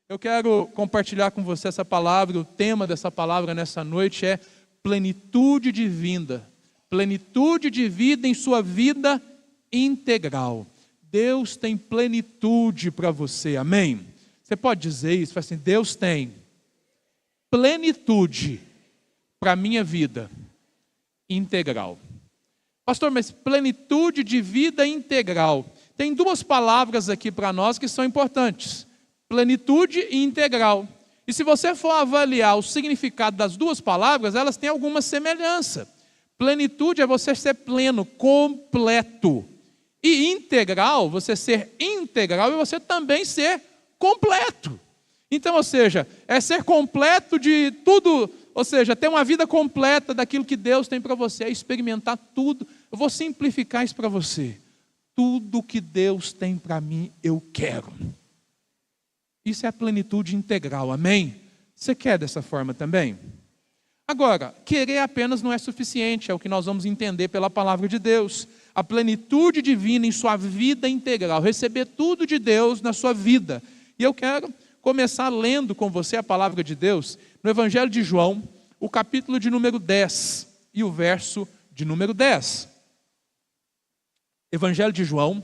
Eu quero compartilhar com você essa palavra. O tema dessa palavra nessa noite é plenitude de vida. Plenitude de vida em sua vida integral. Deus tem plenitude para você, amém? Você pode dizer isso, fala assim: Deus tem plenitude para a minha vida integral. Pastor, mas plenitude de vida integral. Tem duas palavras aqui para nós que são importantes: plenitude e integral. E se você for avaliar o significado das duas palavras, elas têm alguma semelhança. Plenitude é você ser pleno, completo. E integral, você ser integral, é você também ser completo. Então, ou seja, é ser completo de tudo, ou seja, ter uma vida completa daquilo que Deus tem para você, é experimentar tudo. Eu vou simplificar isso para você. Tudo que Deus tem para mim, eu quero. Isso é a plenitude integral, amém? Você quer dessa forma também? Agora, querer apenas não é suficiente, é o que nós vamos entender pela palavra de Deus. A plenitude divina em sua vida integral, receber tudo de Deus na sua vida. E eu quero começar lendo com você a palavra de Deus no Evangelho de João, o capítulo de número 10 e o verso de número 10. Evangelho de João,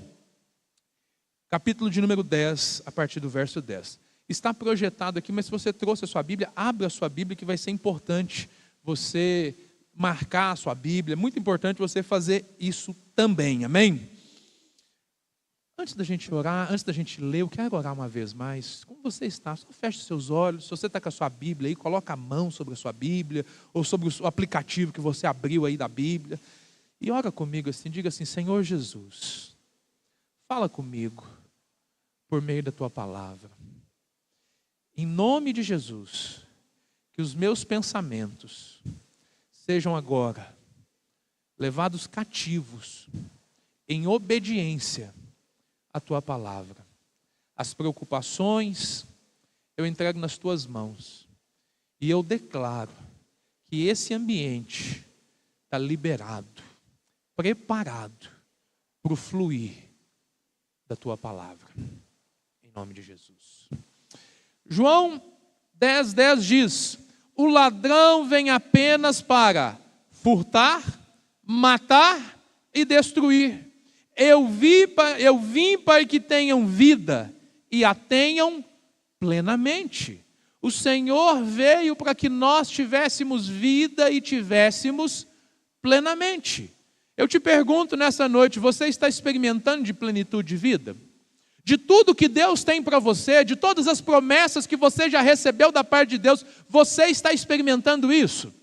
capítulo de número 10, a partir do verso 10. Está projetado aqui, mas se você trouxe a sua Bíblia, abra a sua Bíblia, que vai ser importante você marcar a sua Bíblia. É muito importante você fazer isso também, amém? Antes da gente orar, antes da gente ler, eu quero orar uma vez mais. Como você está? Só feche os seus olhos. Se você está com a sua Bíblia aí, coloca a mão sobre a sua Bíblia, ou sobre o aplicativo que você abriu aí da Bíblia. E ora comigo assim, diga assim: Senhor Jesus, fala comigo por meio da tua palavra. Em nome de Jesus, que os meus pensamentos sejam agora levados cativos em obediência à tua palavra. As preocupações eu entrego nas tuas mãos e eu declaro que esse ambiente está liberado, preparado para o fluir da tua palavra. Em nome de Jesus. João 10:10 diz: o ladrão vem apenas para furtar, matar e destruir. Eu vim para que tenham vida e a tenham plenamente. O Senhor veio para que nós tivéssemos vida e tivéssemos plenamente. Eu te pergunto nessa noite, você está experimentando de plenitude de vida? De tudo que Deus tem para você, de todas as promessas que você já recebeu da parte de Deus, você está experimentando isso?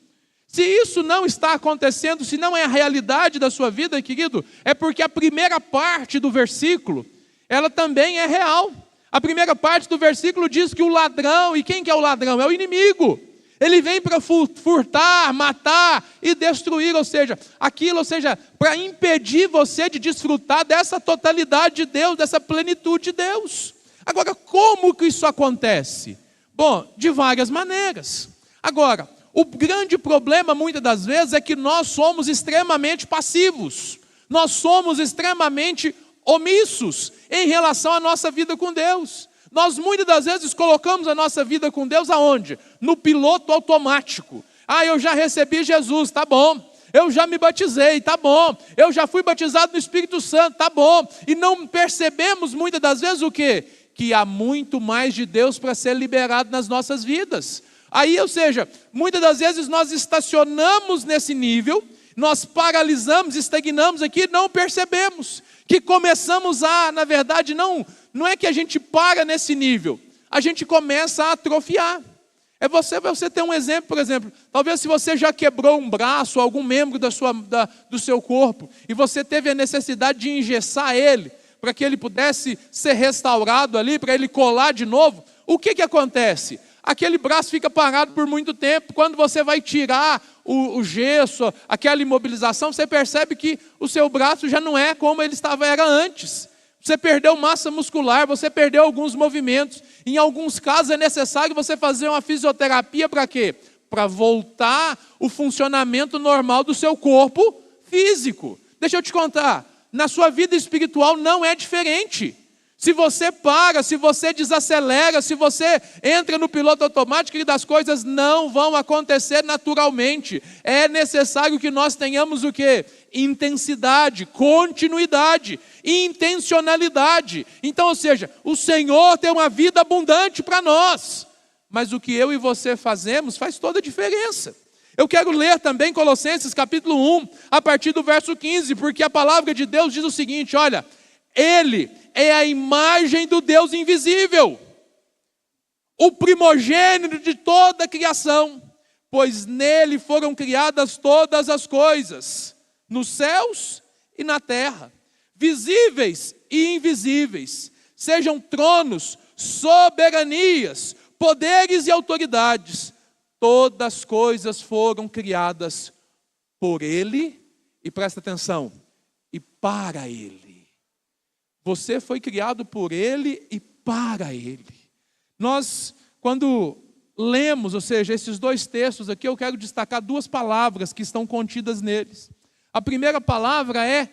Se isso não está acontecendo, se não é a realidade da sua vida, querido, é porque a primeira parte do versículo, ela também é real. A primeira parte do versículo diz que o ladrão, e quem que é o ladrão? É o inimigo. Ele vem para furtar, matar e destruir, ou seja, para impedir você de desfrutar dessa totalidade de Deus, dessa plenitude de Deus. Agora, como que isso acontece? Bom, de várias maneiras. Agora, o grande problema muitas das vezes é que nós somos extremamente passivos. Nós somos extremamente omissos em relação à nossa vida com Deus. Nós muitas das vezes colocamos a nossa vida com Deus aonde? No piloto automático. Eu já recebi Jesus, tá bom. Eu já me batizei, tá bom. Eu já fui batizado no Espírito Santo, tá bom. E não percebemos muitas das vezes o quê? Que há muito mais de Deus para ser liberado nas nossas vidas. Ou seja, muitas das vezes nós estacionamos nesse nível, nós paralisamos, estagnamos aqui, não percebemos que começamos na verdade, não é que a gente para nesse nível, a gente começa a atrofiar. Você ter um exemplo, por exemplo, talvez se você já quebrou um braço, algum membro do seu corpo, e você teve a necessidade de engessar ele, para que ele pudesse ser restaurado ali, para ele colar de novo, o que acontece? Aquele braço fica parado por muito tempo. Quando você vai tirar o gesso, aquela imobilização, você percebe que o seu braço já não é como ele era antes. Você perdeu massa muscular, você perdeu alguns movimentos. Em alguns casos é necessário você fazer uma fisioterapia para quê? Para voltar o funcionamento normal do seu corpo físico. Deixa eu te contar, na sua vida espiritual não é diferente. Se você para, se você desacelera, se você entra no piloto automático, as coisas não vão acontecer naturalmente. É necessário que nós tenhamos o quê? Intensidade, continuidade, intencionalidade. Então, ou seja, o Senhor tem uma vida abundante para nós. Mas o que eu e você fazemos faz toda a diferença. Eu quero ler também Colossenses capítulo 1, a partir do verso 15, porque a palavra de Deus diz o seguinte, olha, Ele é a imagem do Deus invisível, o primogênito de toda a criação, pois nele foram criadas todas as coisas, nos céus e na terra, visíveis e invisíveis, sejam tronos, soberanias, poderes e autoridades, todas as coisas foram criadas por Ele, e presta atenção, e para Ele. Você foi criado por Ele e para Ele. Nós, quando lemos, ou seja, esses dois textos aqui, eu quero destacar duas palavras que estão contidas neles. A primeira palavra é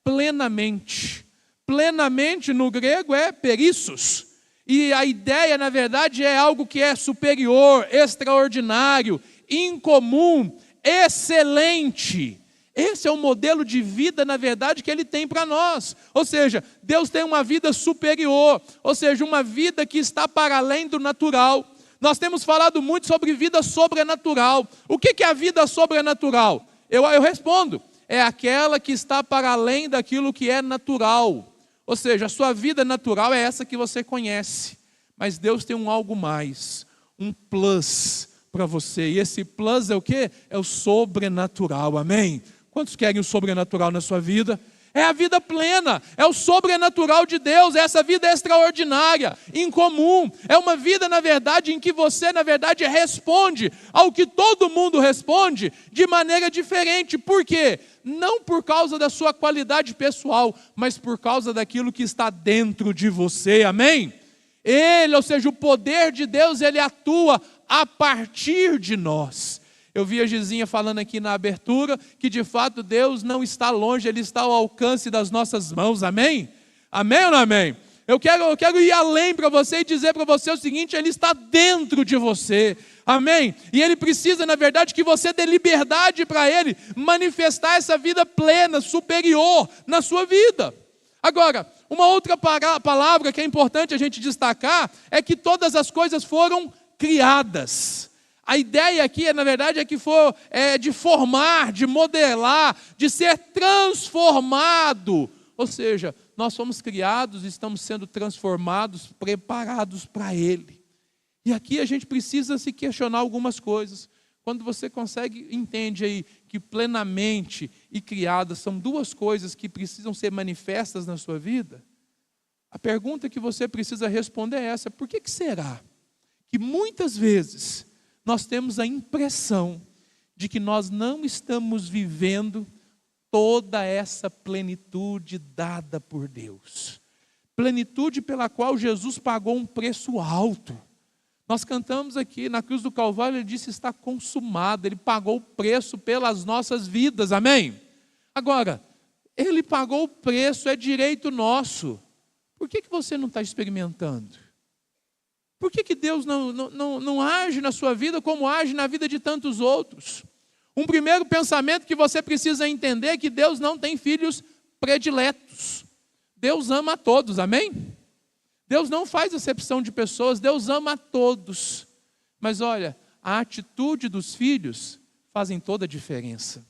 plenamente. Plenamente no grego é perissos. E a ideia, na verdade, é algo que é superior, extraordinário, incomum, excelente. Esse é o modelo de vida, na verdade, que Ele tem para nós. Ou seja, Deus tem uma vida superior, ou seja, uma vida que está para além do natural. Nós temos falado muito sobre vida sobrenatural. O que é a vida sobrenatural? Eu respondo, é aquela que está para além daquilo que é natural. Ou seja, a sua vida natural é essa que você conhece. Mas Deus tem um algo mais, um plus para você. E esse plus é o quê? É o sobrenatural, amém? Quantos querem o sobrenatural na sua vida? É a vida plena, é o sobrenatural de Deus, é essa vida extraordinária, incomum. É uma vida, na verdade, em que você, na verdade, responde ao que todo mundo responde de maneira diferente. Por quê? Não por causa da sua qualidade pessoal, mas por causa daquilo que está dentro de você, amém? Ele, ou seja, o poder de Deus, ele atua a partir de nós. Eu vi a Gizinha falando aqui na abertura que de fato Deus não está longe, Ele está ao alcance das nossas mãos, amém? Amém ou não amém? Eu quero ir além para você e dizer para você o seguinte, Ele está dentro de você, amém? E Ele precisa, na verdade, que você dê liberdade para Ele manifestar essa vida plena, superior na sua vida. Agora, uma outra palavra que é importante a gente destacar é que todas as coisas foram criadas. A ideia aqui, na verdade, é que de formar, de modelar, de ser transformado. Ou seja, nós somos criados, estamos sendo transformados, preparados para Ele. E aqui a gente precisa se questionar algumas coisas. Quando você entende aí que plenamente e criadas são duas coisas que precisam ser manifestas na sua vida, a pergunta que você precisa responder é essa: por que será que muitas vezes nós temos a impressão de que nós não estamos vivendo toda essa plenitude dada por Deus? Plenitude pela qual Jesus pagou um preço alto. Nós cantamos aqui, na cruz do Calvário, Ele disse, está consumado. Ele pagou o preço pelas nossas vidas, amém? Agora, Ele pagou o preço, é direito nosso. Por que você não está experimentando? Por que Deus não age na sua vida como age na vida de tantos outros? Um primeiro pensamento que você precisa entender é que Deus não tem filhos prediletos. Deus ama a todos, amém? Deus não faz acepção de pessoas, Deus ama a todos. Mas olha, a atitude dos filhos fazem toda a diferença.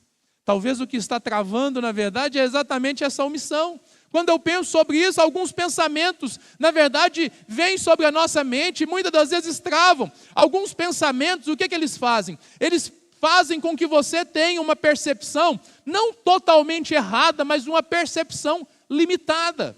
Talvez o que está travando, na verdade, é exatamente essa omissão. Quando eu penso sobre isso, alguns pensamentos, na verdade, vêm sobre a nossa mente e muitas das vezes travam. Alguns pensamentos, o que eles fazem? Eles fazem com que você tenha uma percepção, não totalmente errada, mas uma percepção limitada.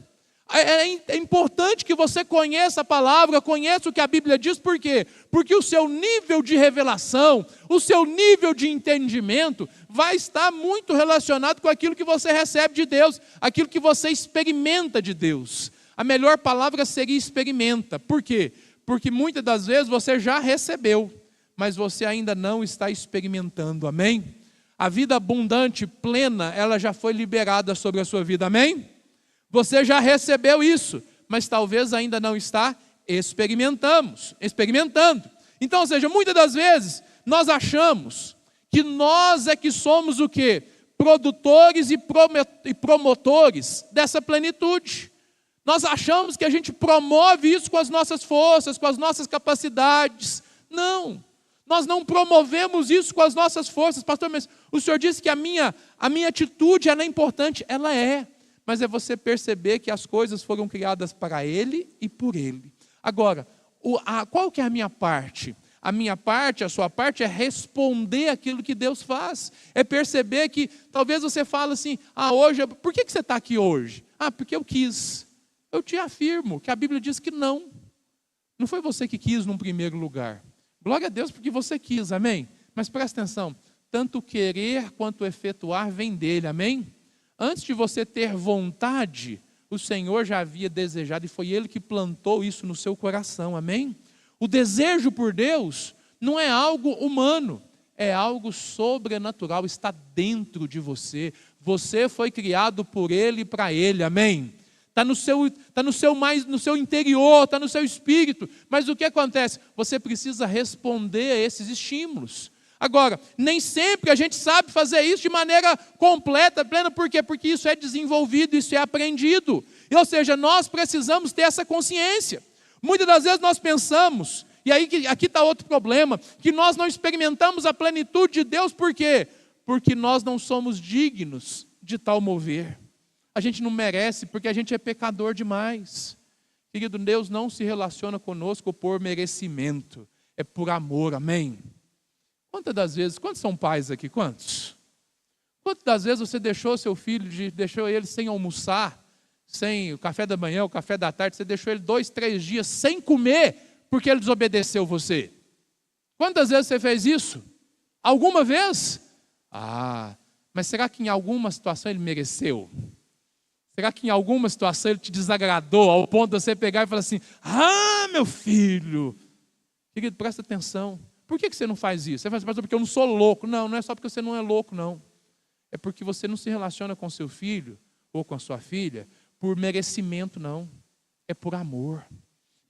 É importante que você conheça a palavra, conheça o que a Bíblia diz, por quê? Porque o seu nível de revelação, o seu nível de entendimento vai estar muito relacionado com aquilo que você recebe de Deus, aquilo que você experimenta de Deus. A melhor palavra seria experimenta. Por quê? Porque muitas das vezes você já recebeu, mas você ainda não está experimentando, amém? A vida abundante, plena, ela já foi liberada sobre a sua vida, amém? Você já recebeu isso, mas talvez ainda não está experimentando. Então, ou seja, muitas das vezes nós achamos que nós é que somos o quê? Produtores e promotores dessa plenitude. Nós achamos que a gente promove isso com as nossas forças, com as nossas capacidades. Não, nós não promovemos isso com as nossas forças. Pastor, mas o senhor disse que a minha atitude ela é importante. Ela é, mas é você perceber que as coisas foram criadas para Ele e por Ele. Agora, qual que é a minha parte? A minha parte, a sua parte é responder aquilo que Deus faz. É perceber que talvez você fale assim, hoje, por que você está aqui hoje? Porque eu quis. Eu te afirmo que a Bíblia diz que não. Não foi você que quis num primeiro lugar. Glória a Deus porque você quis, amém? Mas presta atenção, tanto querer quanto efetuar vem dele, amém? Antes de você ter vontade, o Senhor já havia desejado e foi Ele que plantou isso no seu coração, amém? O desejo por Deus não é algo humano, é algo sobrenatural, está dentro de você. Você foi criado por Ele e para Ele, amém? Está no seu interior, está no seu espírito. Mas o que acontece? Você precisa responder a esses estímulos. Agora, nem sempre a gente sabe fazer isso de maneira completa, plena. Por quê? Porque isso é desenvolvido, isso é aprendido. Ou seja, nós precisamos ter essa consciência. Muitas das vezes nós pensamos, e aí aqui está outro problema, que nós não experimentamos a plenitude de Deus, por quê? Porque nós não somos dignos de tal mover. A gente não merece, porque a gente é pecador demais. Querido, Deus não se relaciona conosco por merecimento, é por amor, amém? Quantos são pais aqui? Quantas das vezes você deixou seu filho, deixou ele sem almoçar, sem o café da manhã, o café da tarde, você deixou ele 2, 3 dias sem comer, porque ele desobedeceu você? Quantas vezes você fez isso? Alguma vez? Mas será que em alguma situação ele mereceu? Será que em alguma situação ele te desagradou, ao ponto de você pegar e falar assim, meu filho? Querido, presta atenção. Por que você não faz isso? Você faz, pastor, porque eu não sou louco. Não, não é só porque você não é louco, não. É porque você não se relaciona com seu filho ou com a sua filha por merecimento, não. É por amor.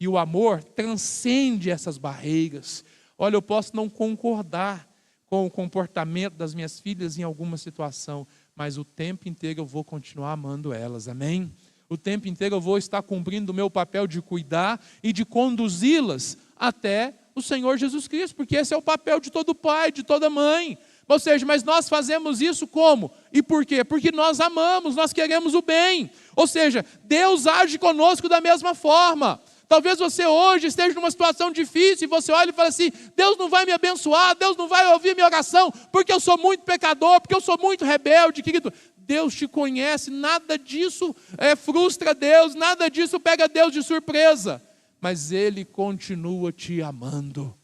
E o amor transcende essas barreiras. Olha, eu posso não concordar com o comportamento das minhas filhas em alguma situação, mas o tempo inteiro eu vou continuar amando elas, amém? O tempo inteiro eu vou estar cumprindo o meu papel de cuidar e de conduzi-las até o Senhor Jesus Cristo, porque esse é o papel de todo pai, de toda mãe. Ou seja, mas nós fazemos isso como? E por quê? Porque nós amamos, nós queremos o bem. Ou seja, Deus age conosco da mesma forma. Talvez você hoje esteja numa situação difícil e você olha e fala assim, Deus não vai me abençoar, Deus não vai ouvir minha oração, porque eu sou muito pecador, porque eu sou muito rebelde. Querido, Deus te conhece, nada disso frustra Deus, nada disso pega Deus de surpresa. Mas Ele continua te amando.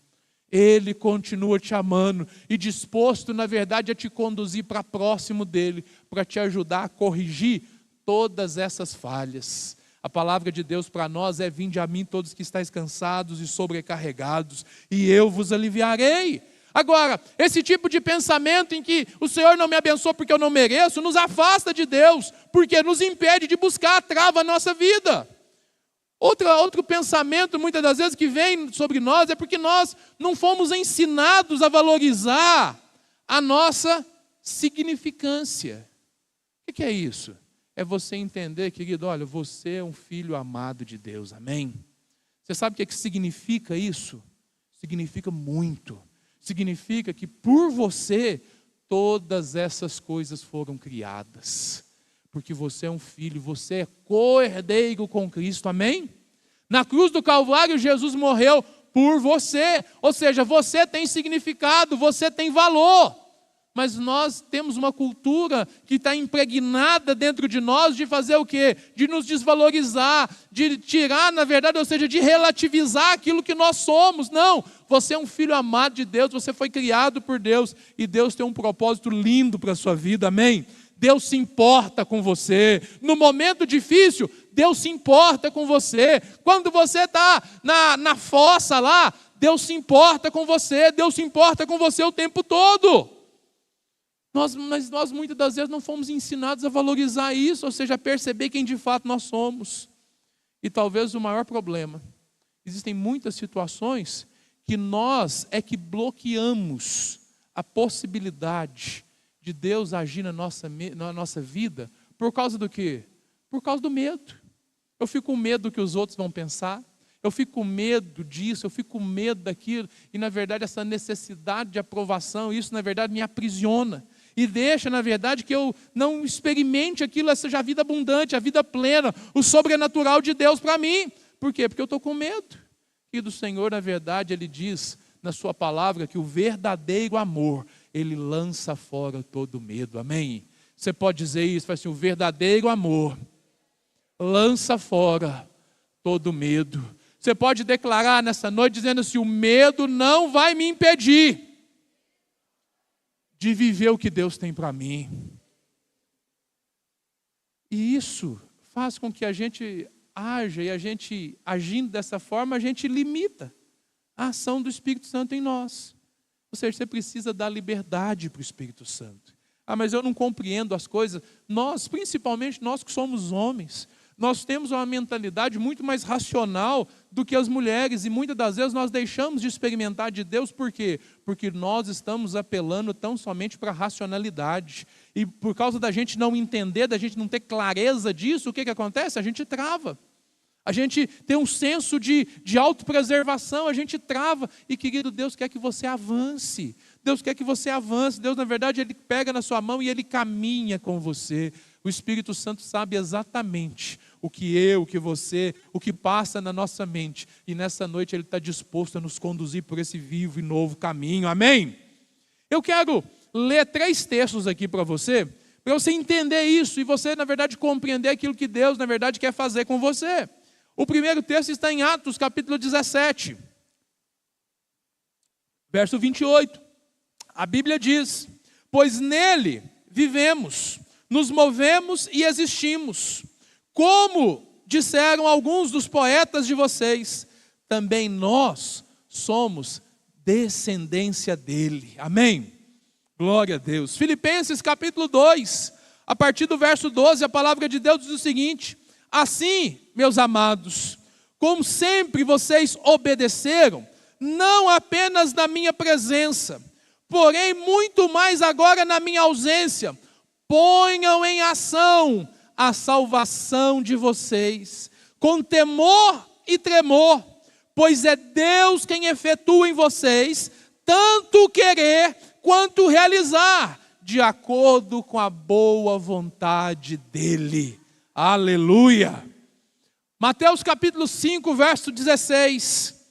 Ele continua te amando e disposto, na verdade, a te conduzir para próximo dEle, para te ajudar a corrigir todas essas falhas. A palavra de Deus para nós é: vinde a mim todos que estáis cansados e sobrecarregados, e eu vos aliviarei. Agora, esse tipo de pensamento em que o Senhor não me abençoa porque eu não mereço, nos afasta de Deus, porque nos impede de buscar a trava na nossa vida. Outro pensamento, muitas das vezes, que vem sobre nós é porque nós não fomos ensinados a valorizar a nossa significância. O que é isso? É você entender, querido, olha, você é um filho amado de Deus, amém? Você sabe o que significa isso? Significa muito. Significa que por você, todas essas coisas foram criadas. Porque você é um filho, você é co-herdeiro com Cristo, amém? Na cruz do Calvário, Jesus morreu por você, ou seja, você tem significado, você tem valor. Mas nós temos uma cultura que está impregnada dentro de nós de fazer o quê? De nos desvalorizar, de tirar, na verdade, ou seja, de relativizar aquilo que nós somos. Não, você é um filho amado de Deus, você foi criado por Deus, e Deus tem um propósito lindo para a sua vida, amém? Deus se importa com você. No momento difícil, Deus se importa com você. Quando você está na fossa lá, Deus se importa com você. Deus se importa com você o tempo todo. Mas nós muitas das vezes não fomos ensinados a valorizar isso, ou seja, a perceber quem de fato nós somos. E talvez o maior problema, existem muitas situações que nós é que bloqueamos a possibilidade de Deus agir na nossa vida, por causa do quê? Por causa do medo. Eu fico com medo do que os outros vão pensar, eu fico com medo disso, eu fico com medo daquilo, e na verdade essa necessidade de aprovação, isso na verdade me aprisiona, e deixa na verdade que eu não experimente aquilo, essa vida abundante, a vida plena, o sobrenatural de Deus para mim. Por quê? Porque eu estou com medo. E do Senhor, na verdade, Ele diz na sua palavra que o verdadeiro amor, Ele lança fora todo medo, amém? Você pode dizer isso, fala assim, o verdadeiro amor lança fora todo medo. Você pode declarar nessa noite dizendo assim, o medo não vai me impedir de viver o que Deus tem para mim. E isso faz com que a gente haja, e a gente, agindo dessa forma, a gente limita a ação do Espírito Santo em nós. Ou seja, você precisa dar liberdade para o Espírito Santo. Ah, mas eu não compreendo as coisas. Nós, principalmente nós que somos homens, nós temos uma mentalidade muito mais racional do que as mulheres, e muitas das vezes nós deixamos de experimentar de Deus, por quê? Porque nós estamos apelando tão somente para a racionalidade, e por causa da gente não entender, da gente não ter clareza disso, o que acontece? A gente trava, a gente tem um senso de autopreservação, a gente trava, e querido, Deus quer que você avance, Deus quer que você avance, Deus na verdade Ele pega na sua mão e Ele caminha com você. O Espírito Santo sabe exatamente o que você, o que passa na nossa mente. E nessa noite Ele está disposto a nos conduzir por esse vivo e novo caminho. Amém? Eu quero ler 3 textos aqui para você entender isso. E você, na verdade, compreender aquilo que Deus, na verdade, quer fazer com você. O primeiro texto está em Atos, capítulo 17. Verso 28. A Bíblia diz, pois nele vivemos, nos movemos e existimos. Como disseram alguns dos poetas de vocês, também nós somos descendência dele. Amém? Glória a Deus. Filipenses capítulo 2, a partir do verso 12, a palavra de Deus diz o seguinte, assim, meus amados, como sempre vocês obedeceram, não apenas na minha presença, porém muito mais agora na minha ausência, ponham em ação a salvação de vocês, com temor e tremor, pois é Deus quem efetua em vocês, tanto querer quanto realizar, de acordo com a boa vontade dEle. Aleluia! Mateus capítulo 5, verso 16.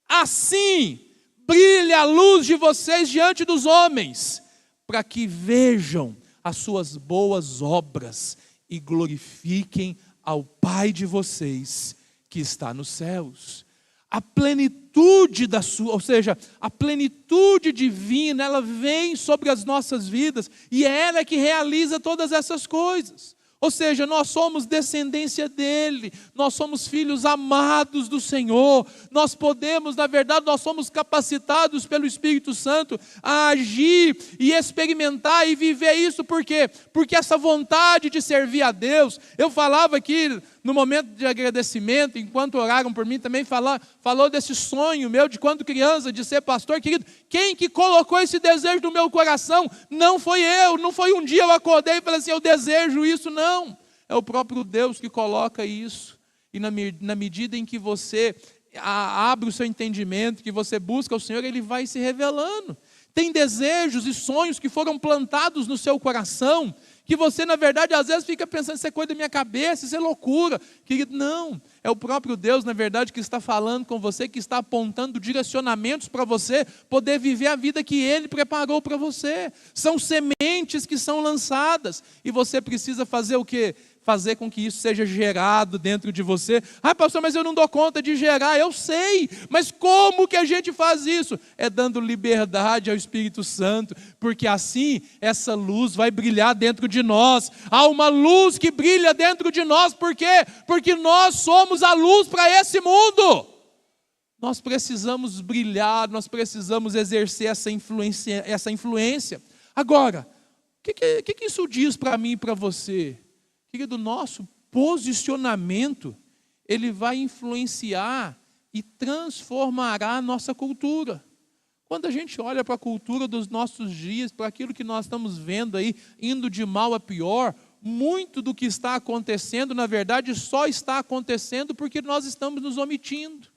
Assim brilha a luz de vocês diante dos homens, para que vejam as suas boas obras e glorifiquem ao Pai de vocês que está nos céus. A plenitude ou seja, a plenitude divina, ela vem sobre as nossas vidas e é ela que realiza todas essas coisas. Ou seja, nós somos descendência dele, nós somos filhos amados do Senhor, nós podemos, na verdade, nós somos capacitados pelo Espírito Santo a agir e experimentar e viver isso, por quê? Porque essa vontade de servir a Deus, eu falava aqui no momento de agradecimento, enquanto oraram por mim, também falou desse sonho meu de quando criança, de ser pastor, querido, quem que colocou esse desejo no meu coração? Não foi eu, não foi um dia eu acordei e falei assim, eu desejo isso, não. É o próprio Deus que coloca isso. E na medida em que você abre o seu entendimento, que você busca o Senhor, Ele vai se revelando. Tem desejos e sonhos que foram plantados no seu coração, que você, na verdade, às vezes fica pensando, isso é coisa da minha cabeça, isso é loucura. Querido, não, é o próprio Deus, na verdade, que está falando com você, que está apontando direcionamentos para você poder viver a vida que Ele preparou para você. São sementes que são lançadas, e você precisa fazer o quê? Fazer com que isso seja gerado dentro de você. Ah, pastor, mas eu não dou conta de gerar. Eu sei, mas como que a gente faz isso? É dando liberdade ao Espírito Santo, porque assim essa luz vai brilhar dentro de nós. Há uma luz que brilha dentro de nós, por quê? Porque nós somos a luz para esse mundo. Nós precisamos brilhar, nós precisamos exercer essa influência. Agora, o que isso diz para mim e para você? Querido, nosso posicionamento, ele vai influenciar e transformará a nossa cultura. Quando a gente olha para a cultura dos nossos dias, para aquilo que nós estamos vendo aí, indo de mal a pior, muito do que está acontecendo, na verdade, só está acontecendo porque nós estamos nos omitindo.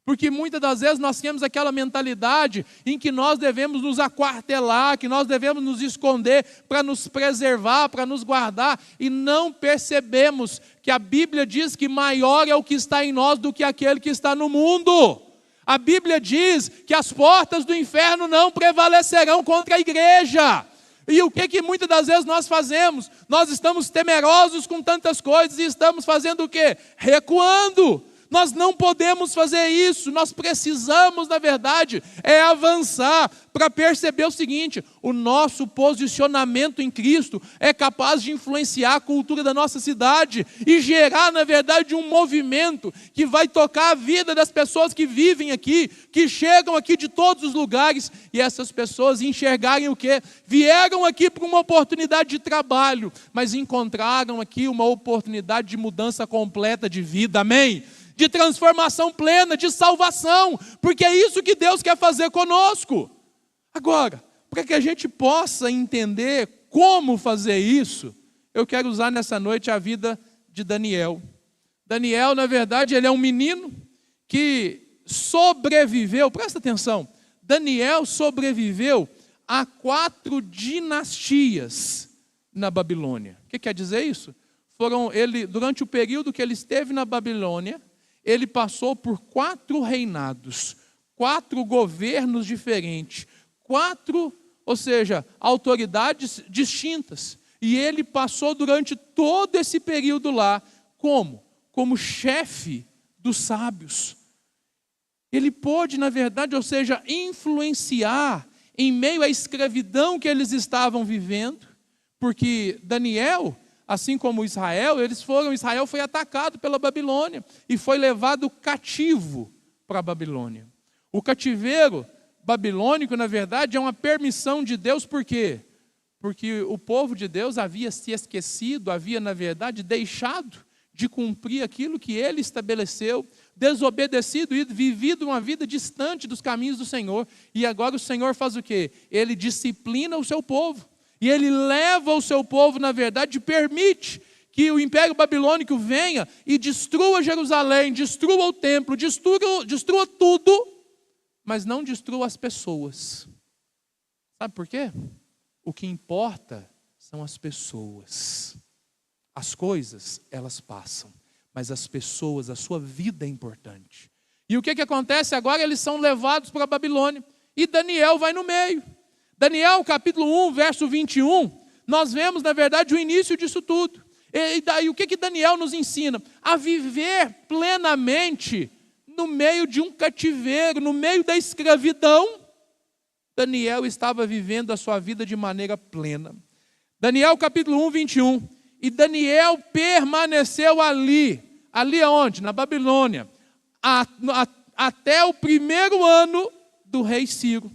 Porque muitas das vezes nós temos aquela mentalidade em que nós devemos nos aquartelar, que nós devemos nos esconder para nos preservar, para nos guardar, e não percebemos que a Bíblia diz que maior é o que está em nós do que aquele que está no mundo. A Bíblia diz que as portas do inferno não prevalecerão contra a igreja. E o que muitas das vezes nós fazemos? Nós estamos temerosos com tantas coisas e estamos fazendo o quê? Recuando. Nós não podemos fazer isso, nós precisamos, na verdade, avançar para perceber o seguinte: o nosso posicionamento em Cristo é capaz de influenciar a cultura da nossa cidade e gerar, na verdade, um movimento que vai tocar a vida das pessoas que vivem aqui, que chegam aqui de todos os lugares, e essas pessoas enxergarem o quê? Vieram aqui para uma oportunidade de trabalho, mas encontraram aqui uma oportunidade de mudança completa de vida, amém? De transformação plena, de salvação, porque é isso que Deus quer fazer conosco. Agora, para que a gente possa entender como fazer isso, eu quero usar nessa noite a vida de Daniel. Daniel, na verdade, ele é um menino que sobreviveu, presta atenção, Daniel sobreviveu a 4 dinastias na Babilônia. O que quer dizer isso? Durante o período que ele esteve na Babilônia, ele passou por 4 reinados, 4 governos diferentes, 4, ou seja, autoridades distintas. E ele passou durante todo esse período lá, como? Como chefe dos sábios. Ele pôde, na verdade, ou seja, influenciar em meio à escravidão que eles estavam vivendo, porque Daniel, assim como Israel foi atacado pela Babilônia e foi levado cativo para a Babilônia. O cativeiro babilônico, na verdade, é uma permissão de Deus, por quê? Porque o povo de Deus havia se esquecido, havia, na verdade, deixado de cumprir aquilo que ele estabeleceu, desobedecido e vivido uma vida distante dos caminhos do Senhor. E agora o Senhor faz o quê? Ele disciplina o seu povo. E ele leva o seu povo, na verdade, permite que o Império Babilônico venha e destrua Jerusalém, destrua o templo, destrua tudo, mas não destrua as pessoas. Sabe por quê? O que importa são as pessoas. As coisas, elas passam, mas as pessoas, a sua vida é importante. E o que acontece agora? Eles são levados para a Babilônia e Daniel vai no meio. Daniel, capítulo 1, verso 21, nós vemos, na verdade, o início disso tudo. E daí, o que Daniel nos ensina? A viver plenamente no meio de um cativeiro, no meio da escravidão. Daniel estava vivendo a sua vida de maneira plena. Daniel, capítulo 1, 21. E Daniel permaneceu ali aonde? Na Babilônia, até o 1º ano do rei Ciro.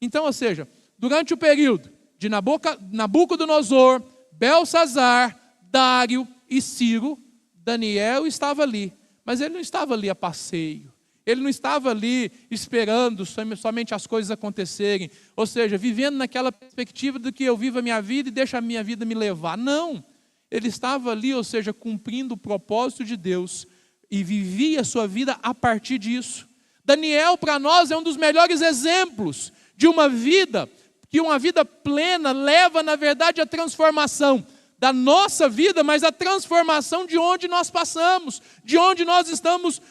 Então, ou seja, durante o período de Nabucodonosor, Belsazar, Dário e Ciro, Daniel estava ali. Mas ele não estava ali a passeio. Ele não estava ali esperando somente as coisas acontecerem. Ou seja, vivendo naquela perspectiva de que eu vivo a minha vida e deixo a minha vida me levar. Não. Ele estava ali, ou seja, cumprindo o propósito de Deus. E vivia a sua vida a partir disso. Daniel, para nós, é um dos melhores exemplos de uma vida que uma vida plena leva, na verdade, a transformação da nossa vida, mas a transformação de onde nós passamos, de onde nós estamos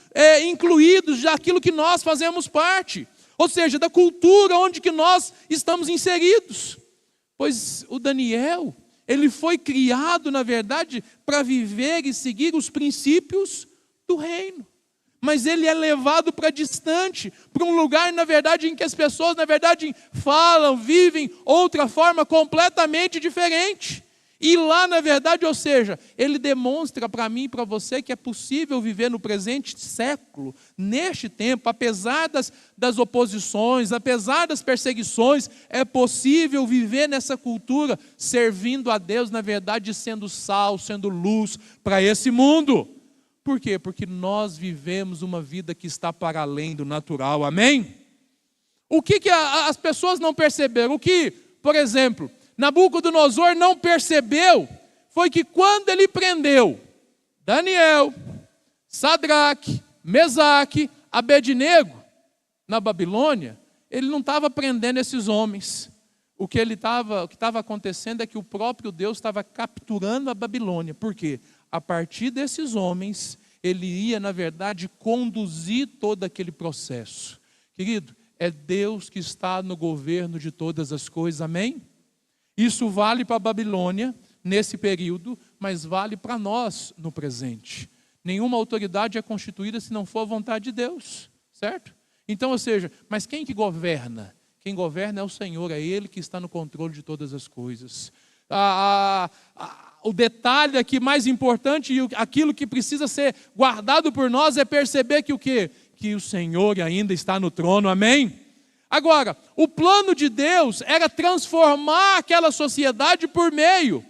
incluídos, daquilo que nós fazemos parte, ou seja, da cultura onde que nós estamos inseridos. Pois o Daniel, ele foi criado, na verdade, para viver e seguir os princípios do reino. Mas ele é levado para distante, para um lugar, na verdade, em que as pessoas, na verdade, falam, vivem outra forma completamente diferente. E lá, na verdade, ou seja, ele demonstra para mim e para você que é possível viver no presente século, neste tempo, apesar das oposições, apesar das perseguições, é possível viver nessa cultura, servindo a Deus, na verdade, sendo sal, sendo luz para esse mundo. Por quê? Porque nós vivemos uma vida que está para além do natural, amém? O que as pessoas não perceberam? O que, por exemplo, Nabucodonosor não percebeu foi que quando ele prendeu Daniel, Sadraque, Mesaque, Abednego na Babilônia, ele não estava prendendo esses homens. O que estava acontecendo é que o próprio Deus estava capturando a Babilônia. Por quê? A partir desses homens, ele ia, na verdade, conduzir todo aquele processo. Querido, é Deus que está no governo de todas as coisas, amém? Isso vale para a Babilônia, nesse período, mas vale para nós no presente. Nenhuma autoridade é constituída se não for a vontade de Deus, certo? Então, ou seja, mas quem que governa? Quem governa é o Senhor, é Ele que está no controle de todas as coisas. O detalhe aqui mais importante e aquilo que precisa ser guardado por nós é perceber que o quê? Que o Senhor ainda está no trono, amém? Agora, o plano de Deus era transformar aquela sociedade por meio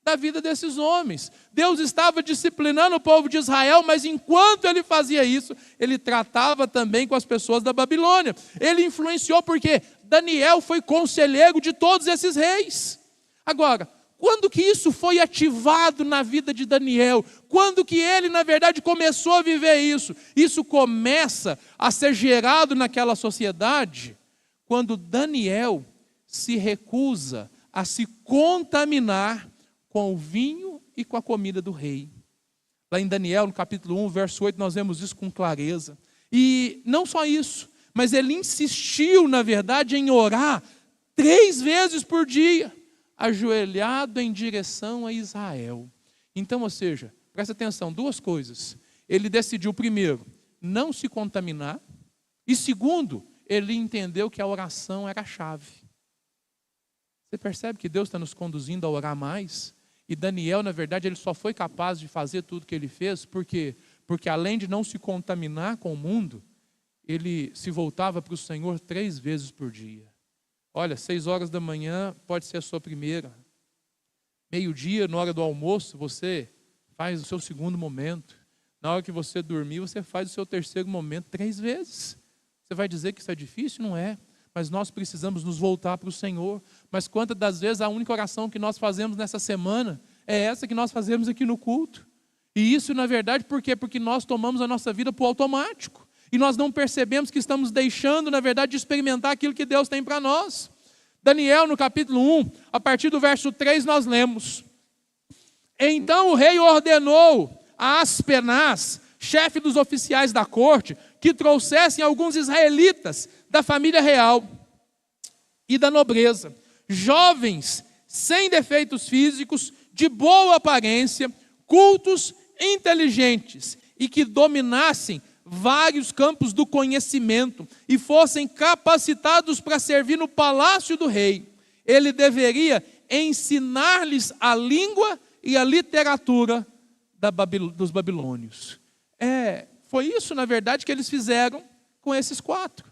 da vida desses homens. Deus estava disciplinando o povo de Israel, mas enquanto ele fazia isso, ele tratava também com as pessoas da Babilônia. Ele influenciou porque Daniel foi conselheiro de todos esses reis. Agora, quando que isso foi ativado na vida de Daniel? Quando que ele, na verdade, começou a viver isso? Isso começa a ser gerado naquela sociedade quando Daniel se recusa a se contaminar com o vinho e com a comida do rei. Lá em Daniel, no capítulo 1, verso 8, nós vemos isso com clareza. E não só isso, mas ele insistiu, na verdade, em orar 3 vezes por dia, ajoelhado em direção a Israel. Então, ou seja, presta atenção, 2 coisas. Ele decidiu, primeiro, não se contaminar. E segundo, ele entendeu que a oração era a chave. Você percebe que Deus está nos conduzindo a orar mais? E Daniel, na verdade, ele só foi capaz de fazer tudo que ele fez, porque além de não se contaminar com o mundo, ele se voltava para o Senhor 3 vezes por dia. Olha, 6 horas da manhã pode ser a sua primeira. Meio-dia, na hora do almoço, você faz o seu segundo momento. Na hora que você dormir, você faz o seu terceiro momento 3 vezes. Você vai dizer que isso é difícil? Não é. Mas nós precisamos nos voltar para o Senhor. Mas quantas das vezes a única oração que nós fazemos nessa semana é essa que nós fazemos aqui no culto? E isso, na verdade, por quê? Porque nós tomamos a nossa vida por automático. E nós não percebemos que estamos deixando, na verdade, de experimentar aquilo que Deus tem para nós. Daniel, no capítulo 1, a partir do verso 3, nós lemos: Então o rei ordenou a Aspenaz, chefe dos oficiais da corte, que trouxessem alguns israelitas da família real e da nobreza, jovens, sem defeitos físicos, de boa aparência, cultos, inteligentes, e que dominassem vários campos do conhecimento e fossem capacitados para servir no palácio do rei. Ele deveria ensinar-lhes a língua e a literatura dos babilônios. Foi isso, na verdade, que eles fizeram com esses 4.